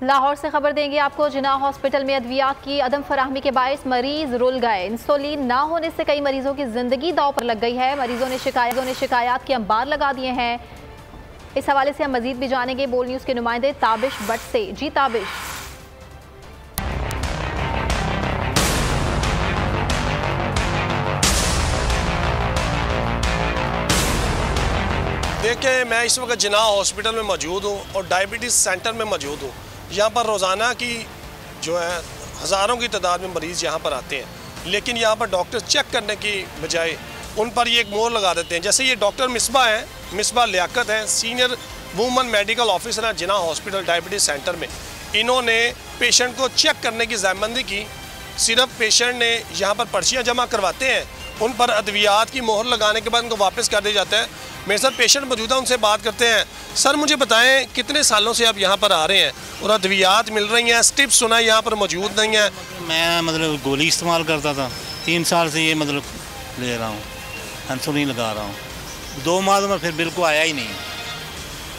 लाहौर से खबर देंगे आपको। जिन्ना हॉस्पिटल में अद्वियात की अदम फराहमी के बायस मरीज रुल गए। इंसुलिन ना होने से कई मरीजों की जिंदगी दांव पर लग गई है। मरीजों ने शिकायत के अंबार लगा दिए हैं। इस हवाले से हम मजीद भी जानेंगे बोल न्यूज के नुमाइंदे ताबिश भट्ट से। जी ताबिश। देखिए, मैं इस वक्त जिन्ना हॉस्पिटल में मौजूद हूँ और डायबिटीज़ सेंटर में मौजूद हूँ। यहाँ पर रोज़ाना की जो है हज़ारों की तादाद में मरीज़ यहाँ पर आते हैं, लेकिन यहाँ पर डॉक्टर चेक करने की बजाय उन पर ये एक मोहर लगा देते हैं। जैसे ये डॉक्टर मिसबा हैं, मिसबा लियाकत हैं, सीनियर वूमन मेडिकल ऑफिसर हैं जिन्ना हॉस्पिटल डायबिटीज़ सेंटर में। इन्होंने पेशेंट को चेक करने की ज़हमंदी की। सिर्फ पेशेंट ने यहाँ पर पर्चियाँ जमा करवाते हैं, उन पर अद्वियात की मोहर लगाने के बाद उनको वापस कर दिया जाता है। मेरे साथ पेशेंट मौजूद है, उनसे बात करते हैं। सर, मुझे बताएं कितने सालों से आप यहाँ पर आ रहे हैं और अद्वियात मिल रही हैं? स्टिप्स सुना है यहाँ पर मौजूद नहीं है। मैं गोली इस्तेमाल करता था, 3 साल से ये ले रहा हूँ, इंसुलिन लगा रहा हूँ। 2 माह में फिर बिल्कुल आया ही नहीं।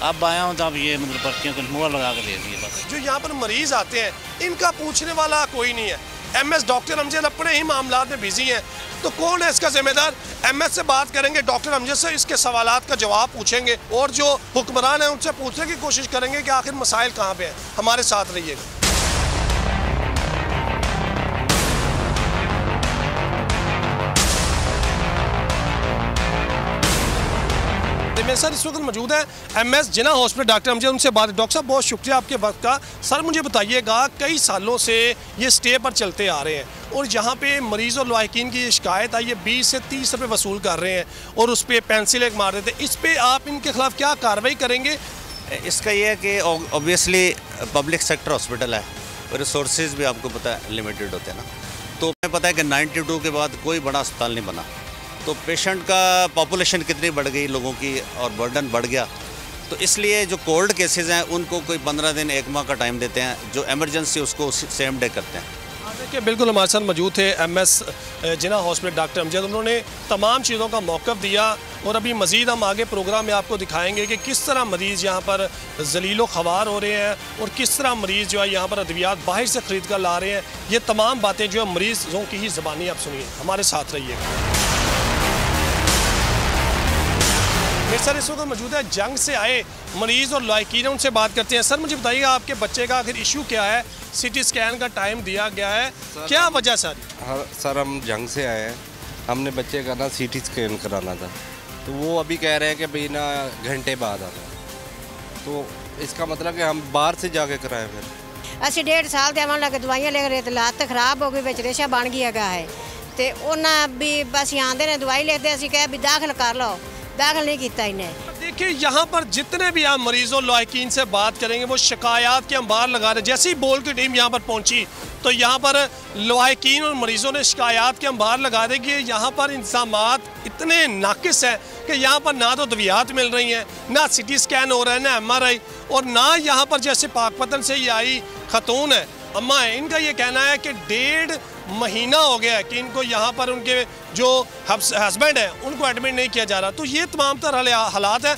अब आया हूँ तो अब ये पर्चियों को मोहर लगा कर दे दिए बस। जो यहाँ पर मरीज़ आते हैं इनका पूछने वाला कोई नहीं है। MS डॉक्टर अमजद अपने ही मामलात में बिजी हैं, तो कौन है इसका जिम्मेदार? MS से बात करेंगे, डॉक्टर अमजद से इसके सवालात का जवाब पूछेंगे और जो हुक्मरान हैं उनसे पूछने की कोशिश करेंगे कि आखिर मसाइल कहाँ पे हैं। हमारे साथ रहिएगा। मेरे साथ इस वक्त मौजूद है MS जिन्ना हॉस्पिटल डॉक्टर अमजद, उनसे बात। डॉक्टर साहब, बहुत शुक्रिया आपके वक्त का। सर, मुझे बताइएगा, कई सालों से ये स्टे पर चलते आ रहे हैं और यहाँ पे मरीज़ और लायकीन की शिकायत आई है, 20 से 30 रुपये वसूल कर रहे हैं और उस पर पेंसिल एक मार देते हैं। इस पर आप इनके खिलाफ क्या कार्रवाई करेंगे? इसका ये है कि ऑब्वियसली पब्लिक सेक्टर हॉस्पिटल है, रिसोर्सेज भी आपको पता है लिमिटेड होते हैं ना। तो हमें पता है कि 92 के बाद कोई बड़ा अस्पताल नहीं बना, तो पेशेंट का पॉपुलेशन कितनी बढ़ गई लोगों की और बर्डन बढ़ गया, तो इसलिए जो कोल्ड केसेस हैं उनको कोई 15 दिन 1 माह का टाइम देते हैं, जो एमरजेंसी उसको सेम डे करते हैं। देखिए, बिल्कुल हमारे साथ मौजूद थे MS जिन्ना हॉस्पिटल डॉक्टर अमजद। उन्होंने तमाम चीज़ों का मौक़िफ़ दिया और अभी मज़ीद हम आगे प्रोग्राम में आपको दिखाएंगे कि किस तरह मरीज़ यहाँ पर ज़लीलो ख़वार हो रहे हैं और किस तरह मरीज़ जो है यहाँ पर अद्वियात बाहर से ख़रीद कर ला रहे हैं। ये तमाम बातें जो है मरीज़ों की ही ज़बानी आप सुनिए। हमारे साथ रहिएगा। मेरे सर इस वक्त मौजूद है जंग से आए मरीज़ और लायकीन, उनसे बात करते हैं। सर, मुझे बताइएगा, आपके बच्चे का आखिर इशू क्या है? CT स्कैन का टाइम दिया गया है, क्या वजह सर? हाँ सर, हम जंग से आए हैं। हमने बच्चे का ना CT स्कैन कराना था, तो वो अभी कह रहे हैं कि भाई ना घंटे बाद आना, तो इसका मतलब कि हम बाहर से जाके कराएं। फिर असी 1.5 साल ਦੇ ਆਵਾਂ ਲੱਗ ਦਵਾਈਆਂ ਲੈ ਰਹੇ ਤੇ ਲੱਤ ਖਰਾਬ ਹੋ ਗਈ, ਵਿੱਚ ਰੇਸ਼ਾ ਬਣ ਗਿਆ ਹੈ ਤੇ ਉਹਨਾਂ ਵੀ ਬਸ ਆਂਦੇ ਨੇ ਦਵਾਈ ਲਿਖਦੇ, ਅਸੀਂ ਕਹੇ ਵੀ ਦਾਖਲ ਕਰ ਲਓ, दाखिल नहीं किया इन्हें। देखिए, यहाँ पर जितने भी आप मरीजों लायकीन से बात करेंगे वो शिकायत के अंबार लगा रहे। जैसे ही बोल की टीम यहाँ पर पहुँची तो यहाँ पर लायकीन और मरीजों ने शिकायत के अंबार लगा दे कि यहाँ पर इंतजामात इतने नाकिस है कि यहाँ पर ना तो अद्वियात मिल रही हैं, ना CT स्कैन हो रहा है, ना MRI, और ना यहाँ पर जैसे पाकपतन से ये आई खतून है, अम्मा है, इनका ये कहना है कि 1.5 महीना हो गया है कि इनको यहाँ पर उनके जो हस्बैंड है उनको एडमिट नहीं किया जा रहा। तो ये तमाम तरह हालात है।